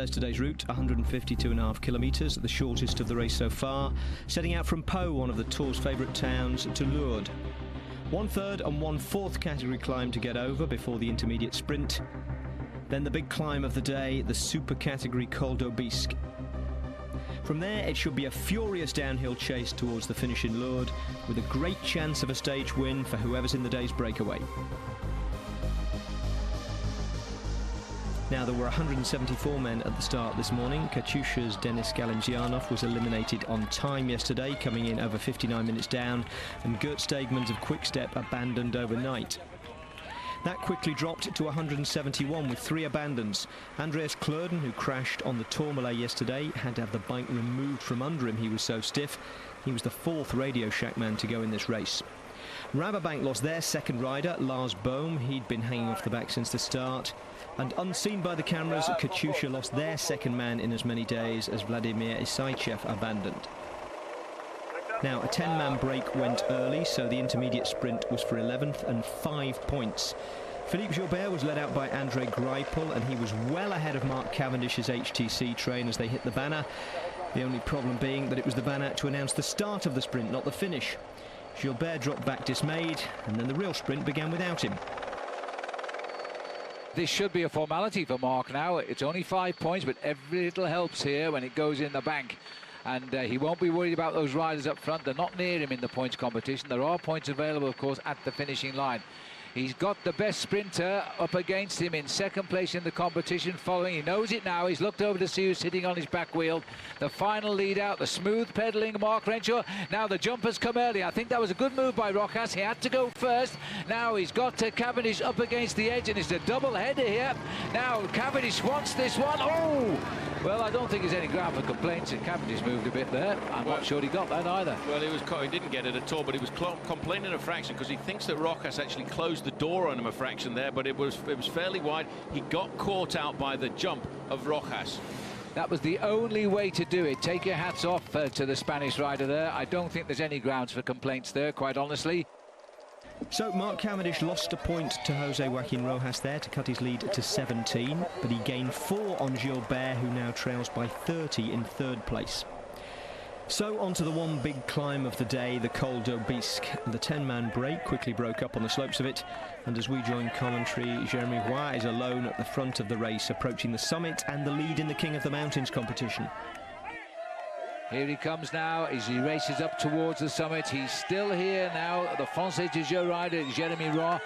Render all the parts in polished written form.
There's today's route, 152.5 kilometres, the shortest of the race so far, setting out from Pau, one of the Tour's favourite towns, to Lourdes. 1/3 and 1/4 category climb to get over before the intermediate sprint. Then the big climb of the day, the super category Col D'Aubisque. From there, it should be a furious downhill chase towards the finish in Lourdes, with a great chance of a stage win for whoever's in the day's breakaway. Now, there were 174 men at the start this morning. Katyusha's Denis Galimzianov was eliminated on time yesterday, coming in over 59 minutes down, and Gert Stegmans of Quick-Step abandoned overnight. That quickly dropped to 171 with 3 abandons. Andreas Kloeden, who crashed on the Tourmalet yesterday, had to have the bike removed from under him, he was so stiff. He was the 4th Radio Shack man to go in this race. Rabobank lost their second rider, Lars Bohm. He'd been hanging off the back since the start. And unseen by the cameras, Katyusha lost their second man in as many days as Vladimir Isaichev abandoned. Now, a 10-man break went early, so the intermediate sprint was for 11th and 5 points. Philippe Gilbert was led out by Andre Greipel, and he was well ahead of Mark Cavendish's HTC train as they hit the banner. The only problem being that it was the banner to announce the start of the sprint, not the finish. Gilbert dropped back dismayed, and then the real sprint began without him. This should be a formality for Mark now. It's only 5 points, but every little helps here when it goes in the bank. And he won't be worried about those riders up front. They're not near him in the points competition. There are points available, of course, at the finishing line. He's got the best sprinter up against him in second place in the competition following. He knows it now. He's looked over to see who's sitting on his back wheel. The final lead out, the smooth pedalling Mark Renshaw. Now the jumpers come early. I think that was a good move by Rojas. He had to go first. Now he's got Cavendish up against the edge, and it's a double header here. Now Cavendish wants this one. Oh! Well, I don't think there's any ground for complaints. Cavendish moved a bit there. I'm not sure he got that either. Well, he didn't get it at all, but he was complaining a fraction because he thinks that Rojas actually closed the door on him a fraction there, but it was fairly wide. He got caught out by the jump of Rojas. That was the only way to do it. Take your hats off to the Spanish rider there. I don't think there's any grounds for complaints there, quite honestly. So Mark Cavendish lost a point to Jose Joaquin Rojas there to cut his lead to 17, but he gained 4 on Gilbert, who now trails by 30 in 3rd place. So on to the one big climb of the day, the Col D'Aubisque. The 10-man break quickly broke up on the slopes of it, and as we join commentary, Jeremy Roy is alone at the front of the race, approaching the summit and the lead in the King of the Mountains competition. Here he comes now as he races up towards the summit. He's still here now. The Français de Jeu rider, Jeremy Roy,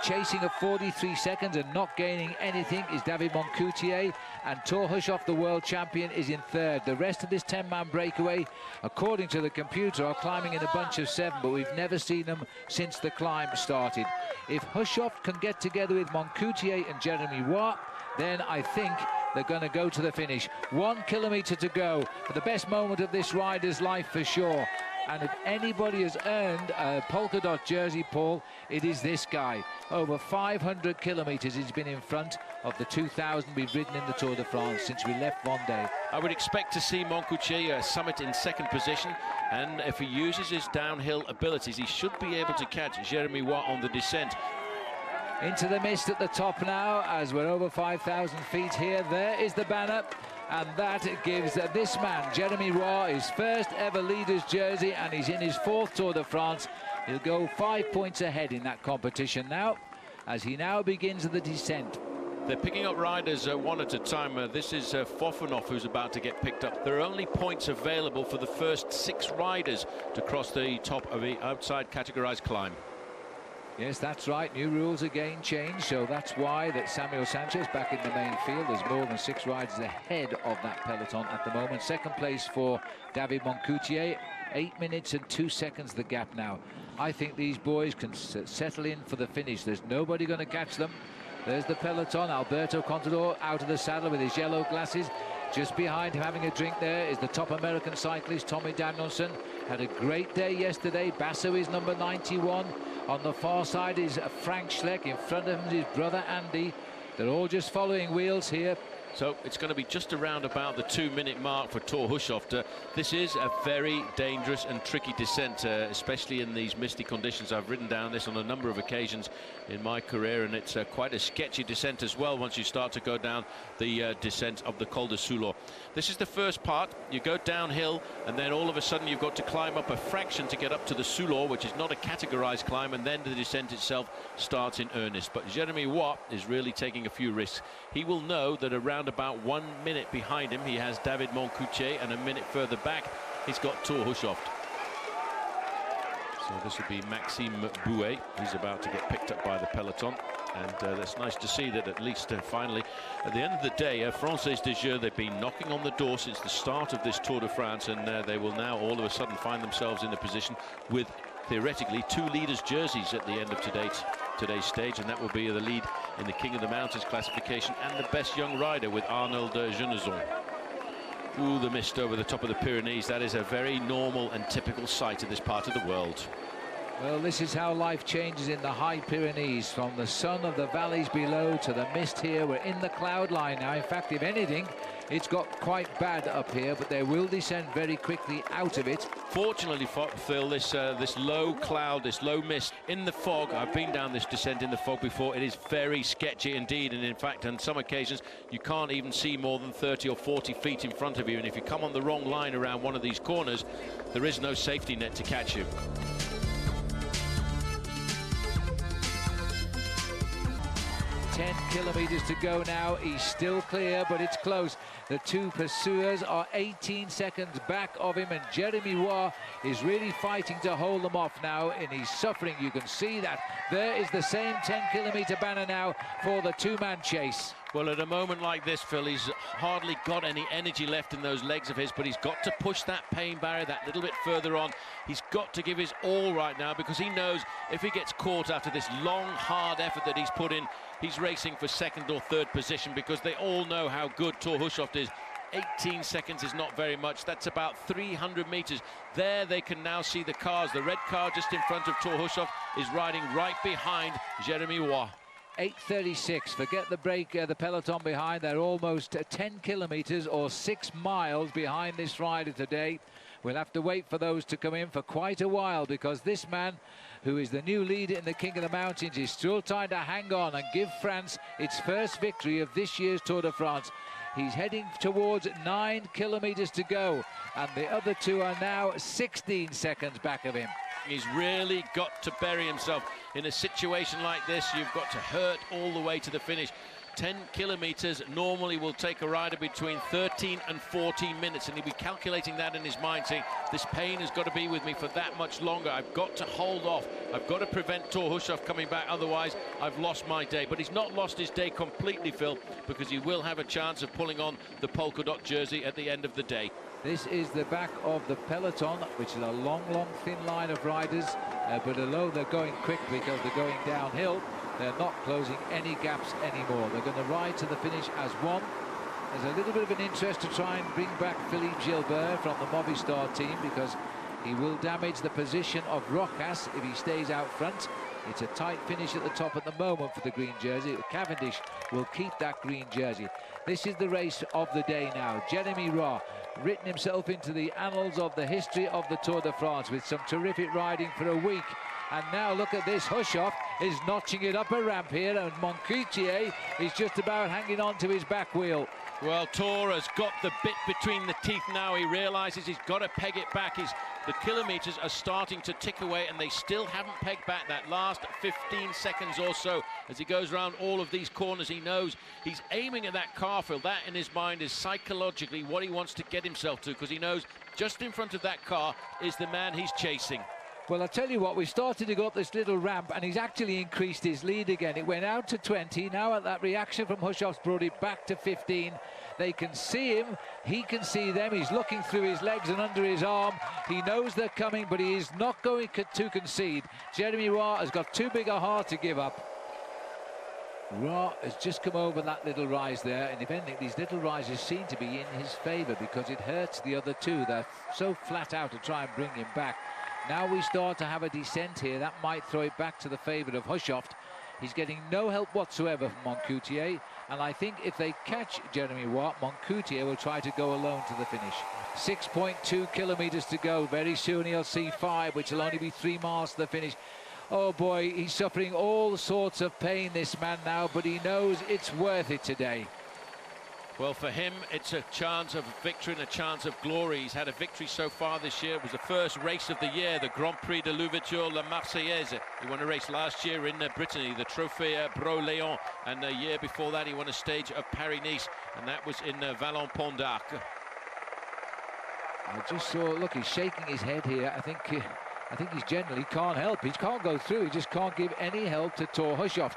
chasing at 43 seconds and not gaining anything is David Moncoutier, and Thor Hushoff, the world champion, is in 3rd. The rest of this 10-man breakaway, according to the computer, are climbing in a bunch of 7, but we've never seen them since the climb started. If Hushoff can get together with Moncoutier and Jeremy Roy, then I think they're going to go to the finish. 1 kilometre to go for the best moment of this rider's life for sure. And if anybody has earned a polka dot jersey, Paul, it is this guy. Over 500 kilometres he's been in front of the 2,000 we've ridden in the Tour de France since we left Vendée. I would expect to see Moncoutier summit in 2nd position, and if he uses his downhill abilities, he should be able to catch Jeremy Roy on the descent. Into the mist at the top now, as we're over 5,000 feet here. There is the banner, and that gives this man, Jeremy Roy, his first ever leader's jersey, and he's in his 4th Tour de France. He'll go 5 points ahead in that competition now, as he now begins the descent. They're picking up riders one at a time. This is Fofanov who's about to get picked up. There are only points available for the first 6 riders to cross the top of the outside categorized climb. Yes, that's right. New rules again changed, so that's why that Samuel Sanchez back in the main field. There's more than 6 riders ahead of that peloton at the moment. 2nd place for David Moncoutier. 8 minutes and 2 seconds the gap now. I think these boys can settle in for the finish. There's nobody going to catch them. There's the peloton. Alberto Contador out of the saddle with his yellow glasses. Just behind him having a drink there is the top American cyclist Tommy Danielson. Had a great day yesterday. Basso is number 91. On the far side is Frank Schleck. In front of him is his brother Andy. They're all just following wheels here. So it's going to be just around about the 2-minute mark for Thor Hushovd. This is a very dangerous and tricky descent, especially in these misty conditions. I've ridden down this on a number of occasions in my career, and it's quite a sketchy descent as well once you start to go down the descent of the Col de Soulor. This is the first part. You go downhill, and then all of a sudden you've got to climb up a fraction to get up to the Soulor, which is not a categorized climb, and then the descent itself starts in earnest. But Jeremy Roy is really taking a few risks. He will know that around about 1 minute behind him he has David Moncoutier, and a minute further back he's got Thor Hushovd. So this will be Maxime Bouet, who's about to get picked up by the peloton, and that's nice to see that at least finally at the end of the day, Française des Jeux, they've been knocking on the door since the start of this Tour de France, and they will now all of a sudden find themselves in a position with theoretically 2 leaders' jerseys at the end of today's stage, and that will be the lead in the King of the Mountains classification and the best young rider with Arnold Genezon. Ooh, the mist over the top of the Pyrenees. That is a very normal and typical sight of this part of the world. Well, this is how life changes in the high Pyrenees, from the sun of the valleys below to the mist here. We're in the cloud line now. In fact, if anything, it's got quite bad up here, but they will descend very quickly out of it. Fortunately, Phil, this low cloud, this low mist in the fog, I've been down this descent in the fog before, it is very sketchy indeed, and in fact on some occasions you can't even see more than 30 or 40 feet in front of you, and if you come on the wrong line around one of these corners, there is no safety net to catch you. 10 kilometers to go now. He's still clear, but it's close. The 2 pursuers are 18 seconds back of him, and Jeremy Roy is really fighting to hold them off now, and he's suffering. You can see that. There is the same 10-kilometer banner now for the 2-man chase. Well, at a moment like this, Phil, he's hardly got any energy left in those legs of his, but he's got to push that pain barrier that little bit further on. He's got to give his all right now, because he knows if he gets caught after this long, hard effort that he's put in, he's racing for 2nd or 3rd position, because they all know how good Thor Hushovd is. 18 seconds is not very much. That's about 300 meters. There they can now see the cars. The red car just in front of Thor Hushovd is riding right behind Jeremy Roy. 8:36. Forget the break, the peloton behind. They're almost 10 kilometers or 6 miles behind this rider today. We'll have to wait for those to come in for quite a while, because this man, who is the new leader in the King of the Mountains, is still trying to hang on and give France its first victory of this year's Tour de France. He's heading towards 9 kilometers to go, and the other 2 are now 16 seconds back of him. He's really got to bury himself. In a situation like this, you've got to hurt all the way to the finish. 10 kilometers normally will take a rider between 13 and 14 minutes, and he'll be calculating that in his mind, saying, this pain has got to be with me for that much longer. I've got to hold off. I've got to prevent Thor Hushovd coming back, otherwise I've lost my day. But he's not lost his day completely, Phil, because he will have a chance of pulling on the polka dot jersey at the end of the day. This is the back of the peloton, which is a long, thin line of riders, but although they're going quick because they're going downhill, they're not closing any gaps anymore. They're going to ride to the finish as one. There's a little bit of an interest to try and bring back Philippe Gilbert from the Movistar team, because he will damage the position of Rojas if he stays out front. It's a tight finish at the top at the moment for the green jersey. Cavendish will keep that green jersey. This is the race of the day now. Jeremy Roy, written himself into the annals of the history of the Tour de France with some terrific riding for a week. And now look at this, Hushovd is notching it up a ramp here, and Moncoutier is just about hanging on to his back wheel. Well, Thor has got the bit between the teeth now. He realizes he's got to peg it back. The kilometers are starting to tick away, and they still haven't pegged back that last 15 seconds or so. As he goes around all of these corners, he knows he's aiming at that car, Phil. That in his mind is psychologically what he wants to get himself to, because he knows just in front of that car is the man he's chasing. Well, I'll tell you what, we started to go up this little ramp, and he's actually increased his lead again. It went out to 20. Now that reaction from Hushovd's brought it back to 15. They can see him. He can see them. He's looking through his legs and under his arm. He knows they're coming, but he is not going to concede. Jeremy Roy has got too big a heart to give up. Roy has just come over that little rise there, and if anything, these little rises seem to be in his favour, because it hurts the other 2. They're so flat out to try and bring him back. Now we start to have a descent here. That might throw it back to the favourite of Hushovd. He's getting no help whatsoever from Moncoutier. And I think if they catch Jeremy Roy, Moncoutier will try to go alone to the finish. 6.2 kilometers to go. Very soon he'll see 5, which will only be 3 miles to the finish. Oh boy, he's suffering all sorts of pain, this man now, but he knows it's worth it today. Well, for him, it's a chance of victory and a chance of glory. He's had a victory so far this year. It was the first race of the year, the Grand Prix de l'Ouverture, La Marseillaise. He won a race last year in Brittany, the Trophée Bro-Léon, and a year before that he won a stage of Paris-Nice, and that was in Vallon-Pont d'Arc. I just saw, look, he's shaking his head here. I think he's generally can't help. He can't go through. He just can't give any help to Thor Hushovd.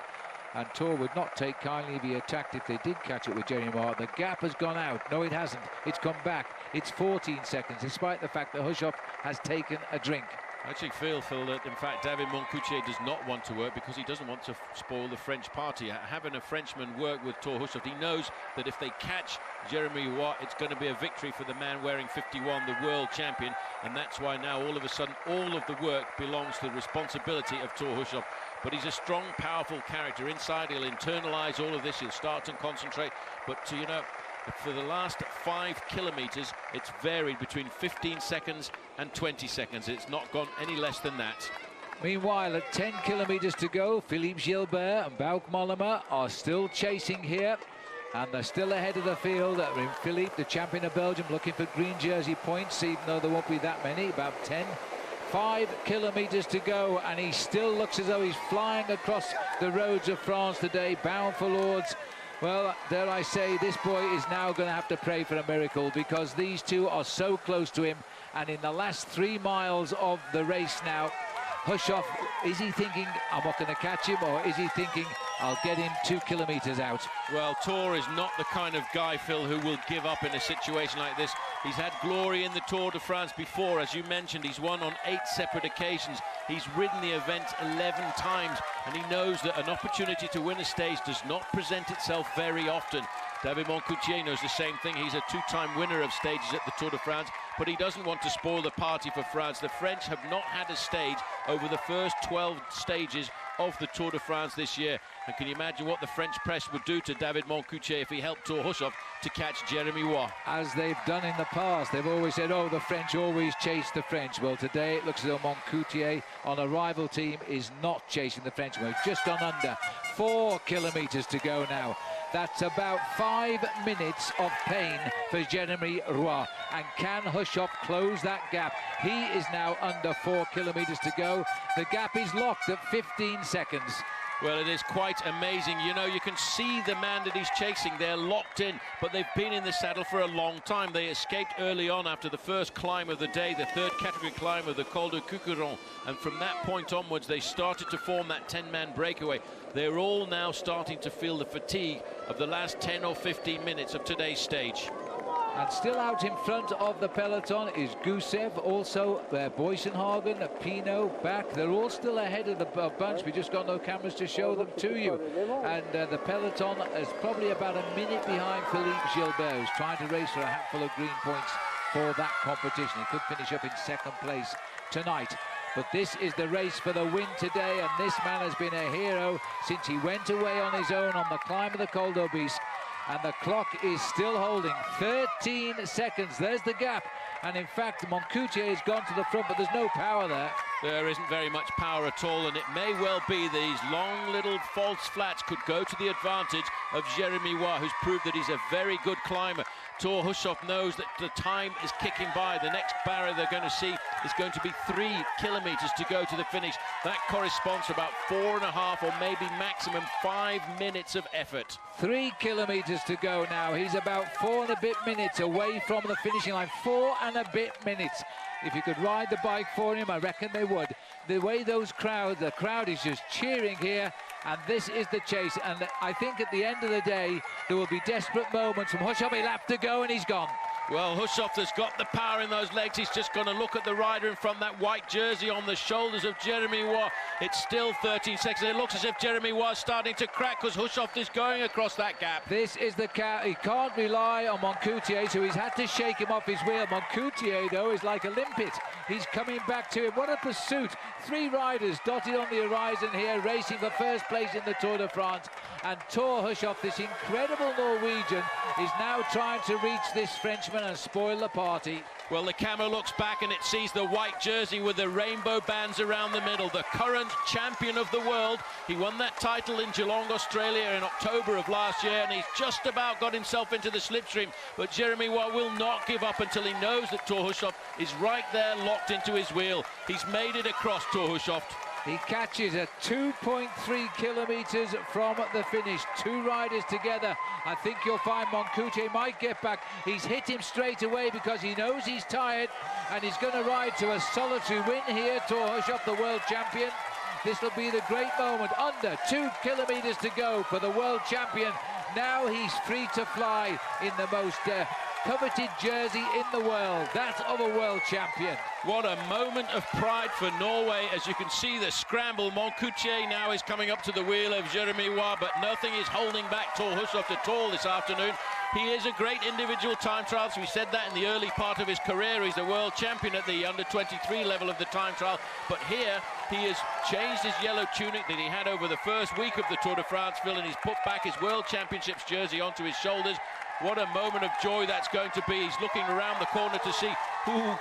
And Thor would not take kindly if he attacked if they did catch it with Jeremy Roy. The gap has gone out. No, it hasn't. It's come back. It's 14 seconds, despite the fact that Hushovd has taken a drink. I actually feel, Phil, that in fact David Moncoutier does not want to work because he doesn't want to spoil the French party. Having a Frenchman work with Thor Hushovd, he knows that if they catch Jeremy Roy, it's going to be a victory for the man wearing 51, the world champion, and that's why now all of a sudden all of the work belongs to the responsibility of Thor Hushovd. But he's a strong, powerful character. Inside, he'll internalize all of this. He'll start and concentrate. But, you know, for the last 5 kilometers, it's varied between 15 seconds and 20 seconds. It's not gone any less than that. Meanwhile, at 10 kilometers to go, Philippe Gilbert and Bauke Mollema are still chasing here. And they're still ahead of the field. Philippe, the champion of Belgium, looking for green jersey points, even though there won't be that many, about 10. 5 kilometers to go, and he still looks as though he's flying across the roads of France today, bound for Lourdes. Well, dare I say, this boy is now going to have to pray for a miracle, because these two are so close to him. And in the last 3 miles of the race now, Hushovd, is he thinking, I'm not going to catch him, or is he thinking, I'll get him 2 kilometers out? Well, Thor is not the kind of guy, Phil, who will give up in a situation like this. He's had glory in the Tour de France before. As you mentioned, he's won on 8 separate occasions. He's ridden the event 11 times, and he knows that an opportunity to win a stage does not present itself very often. David Moncoutier knows the same thing. He's a 2-time winner of stages at the Tour de France, but he doesn't want to spoil the party for France. The French have not had a stage over the first 12 stages of the Tour de France this year. And can you imagine what the French press would do to David Moncoutier if he helped Thor Hushovd to catch Jeremy Roy? As they've done in the past, they've always said, oh, the French always chase the French. Well, today it looks as though Moncoutier on a rival team is not chasing the French. We've just gone under. 4 kilometers to go now. That's about 5 minutes of pain for Jeremy Roy. And can Hushovd close that gap? He is now under 4 kilometers to go. The gap is locked at 15 seconds. Well, it is quite amazing. You know, you can see the man that he's chasing. They're locked in, but they've been in the saddle for a long time. They escaped early on after the first climb of the day, the 3rd category climb of the Col de Cucuron. And from that point onwards, they started to form that 10-man breakaway. They're all now starting to feel the fatigue of the last 10 or 15 minutes of today's stage. And still out in front of the peloton is Gusev, also Boysenhagen, Pinot, back. They're all still ahead of the bunch. We just got no cameras to show them to you. And the peloton is probably about a minute behind Philippe Gilbert, who's trying to race for a handful of green points for that competition. He could finish up in 2nd place tonight. But this is the race for the win today, and this man has been a hero since he went away on his own on the climb of the Col D'Aubisque. And the clock is still holding. 13 seconds. There's the gap. And in fact, Moncoutier has gone to the front, but there's no power there. There isn't very much power at all, and it may well be these long little false flats could go to the advantage of Jeremy Roy, who's proved that he's a very good climber. Thor Hushovd knows that the time is kicking by. The next barrier they're going to see is going to be 3 kilometers to go to the finish. That corresponds to about 4.5 or maybe maximum 5 minutes of effort. 3 kilometers to go now. He's about 4 and a bit minutes away from the finishing line. 4 and a bit minutes. If you could ride the bike for him, I reckon they would. The way the crowd is just cheering here, and this is the chase. And I think at the end of the day, there will be desperate moments from Hushovd. He'll have to go, and he's gone. Well, Hushoff has got the power in those legs. He's just going to look at the rider in front, that white jersey on the shoulders of Jeremy Waugh. It's still 13 seconds. It looks as if Jeremy Waugh is starting to crack because Hushoff is going across that gap. This is the cat. He can't rely on Moncoutier, so he's had to shake him off his wheel. Moncoutier, though, is like a limpet. He's coming back to him. What a pursuit. 3 riders dotted on the horizon here, racing for first place in the Tour de France. And Thor Hushoff, this incredible Norwegian, is now trying to reach this Frenchman and spoil the party. Well, the camera looks back and it sees the white jersey with the rainbow bands around the middle. The current champion of the world. He won that title in Geelong, Australia in October of last year, and he's just about got himself into the slipstream. But Jeremy Waugh will not give up until he knows that Thor Hushoff is right there locked into his wheel. He's made it across, Thor Hushoff. He catches at 2.3 kilometres from the finish. 2 riders together. I think you'll find Moncoutier might get back. He's hit him straight away because he knows he's tired, and he's going to ride to a solitary win here. Thor Hushoff, the world champion. This will be the great moment. Under 2 kilometres to go for the world champion. Now he's free to fly in the most coveted jersey in the world, that of a world champion. What a moment of pride for Norway. As you can see, the scramble. Moncoutier now is coming up to the wheel of Jeremy Waugh, but nothing is holding back Thor Hushoff at all this afternoon. He is a great individual time trials. We said that in the early part of his career. He's a world champion at the under-23 level of the time trial. But here, he has changed his yellow tunic that he had over the first week of the Tour de France, and he's put back his World Championships jersey onto his shoulders. What a moment of joy that's going to be. He's looking around the corner to see,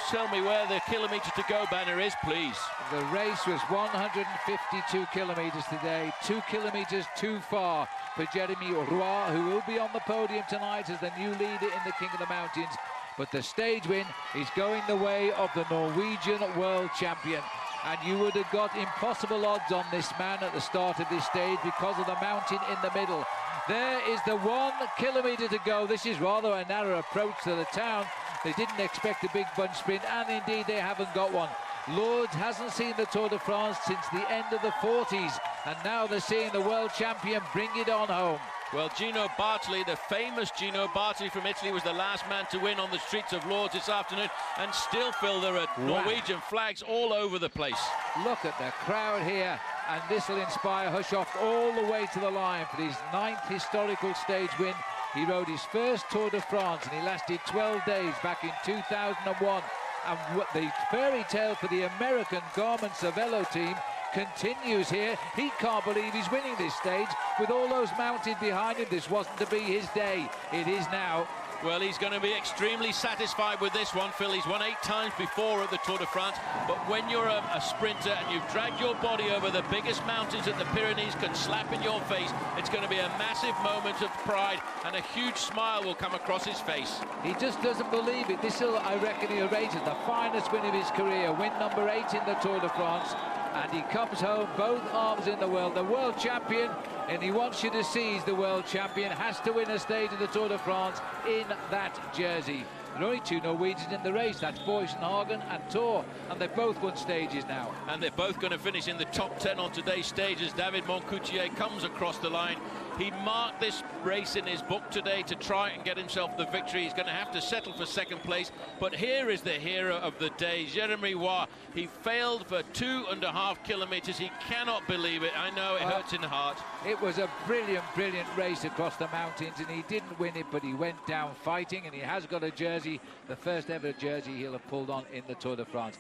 tell me where the kilometre to go banner is, please. The race was 152 kilometres today, 2 kilometres too far for Jeremy Waugh, who will be on the podium tonight as the new leader in the King of the Mountains. But the stage win is going the way of the Norwegian world champion. And you would have got impossible odds on this man at the start of this stage because of the mountain in the middle. There is the 1 kilometre to go. This is rather a narrow approach to the town. They didn't expect a big bunch sprint, and indeed they haven't got one. Lourdes hasn't seen the Tour de France since the end of the 40s, and now they're seeing the world champion bring it on home. Well, Gino Bartoli, the famous Gino Bartoli from Italy, was the last man to win on the streets of Lourdes this afternoon, and still, Phil, there are Norwegian flags all over the place. Look at the crowd here, and this will inspire Hushoff all the way to the line for his 9th historical stage win. He rode his first Tour de France, and he lasted 12 days back in 2001. And what the fairy tale for the American Garmin Cervelo team continues here. He can't believe he's winning this stage with all those mounted behind him. This wasn't to be his day. It is now. Well, he's going to be extremely satisfied with this one, Phil. He's won 8 times before at the Tour de France, but when you're a sprinter and you've dragged your body over the biggest mountains that the Pyrenees can slap in your face, it's going to be a massive moment of pride, and a huge smile will come across his face. He just doesn't believe it. This will, I reckon, he'll rate as the finest win of his career. Win number 8 in the Tour de France. And he comes home, both arms in the world, the world champion, and he wants you to see he's the world champion, has to win a stage of the Tour de France in that jersey. There are only 2 Norwegians in the race, that's Boysenhagen and Thor, and they've both won stages now. And they're both going to finish in the top 10 on today's stage as David Moncoutier comes across the line. He marked this race in his book today to try and get himself the victory. He's going to have to settle for 2nd place. But here is the hero of the day, Jeremy Waugh. He failed for 2.5 kilometres. He cannot believe it. I know it hurts in the heart. It was a brilliant, brilliant race across the mountains, and he didn't win it, but he went down fighting, and he has got a jersey, the first ever jersey he'll have pulled on in the Tour de France.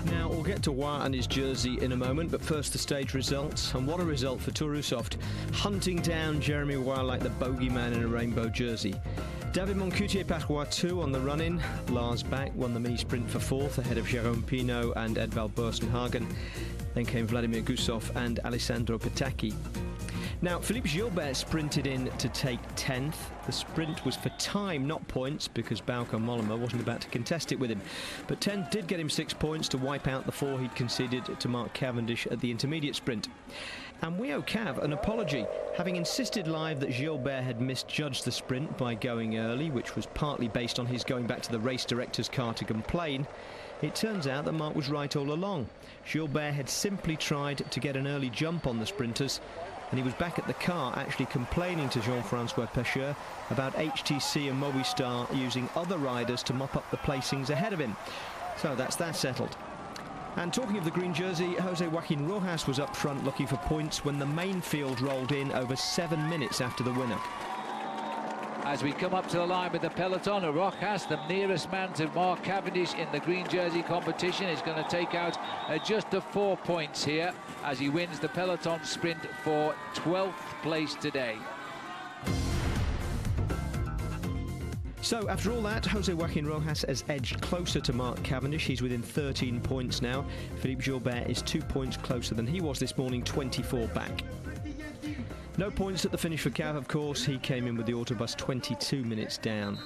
Now, we'll get to Waugh and his jersey in a moment, but first the stage results. And what a result for Thor Hushoff, hunting down Jeremy Waugh like the bogeyman in a rainbow jersey. David Moncoutier passed 2 on the run-in. Lars Bak won the mini-sprint for 4th, ahead of Jérôme Pinault and Edvald Boasson-Hagen. Then came Vladimir Gusov and Alessandro Petacchi. Now, Philippe Gilbert sprinted in to take 10th. The sprint was for time, not points, because Bauke Mollema wasn't about to contest it with him. But 10th did get him 6 points to wipe out the 4 he'd conceded to Mark Cavendish at the intermediate sprint. And we owe Cav an apology, having insisted live that Gilbert had misjudged the sprint by going early, which was partly based on his going back to the race director's car to complain. It turns out that Mark was right all along. Gilbert had simply tried to get an early jump on the sprinters, and he was back at the car actually complaining to Jean-Francois Pecheur about HTC and Movistar using other riders to mop up the placings ahead of him. So that's that settled. And talking of the green jersey, Jose Joaquin Rojas was up front looking for points when the main field rolled in over 7 minutes after the winner. As we come up to the line with the peloton, Rojas, the nearest man to Mark Cavendish in the green jersey competition, is going to take out just the 4 points here as he wins the peloton sprint for 12th place today. So after all that, Jose Joaquin Rojas has edged closer to Mark Cavendish. He's within 13 points now. Philippe Gilbert is 2 points closer than he was this morning, 24 back. No points at the finish for Cav, of course. He came in with the autobus 22 minutes down.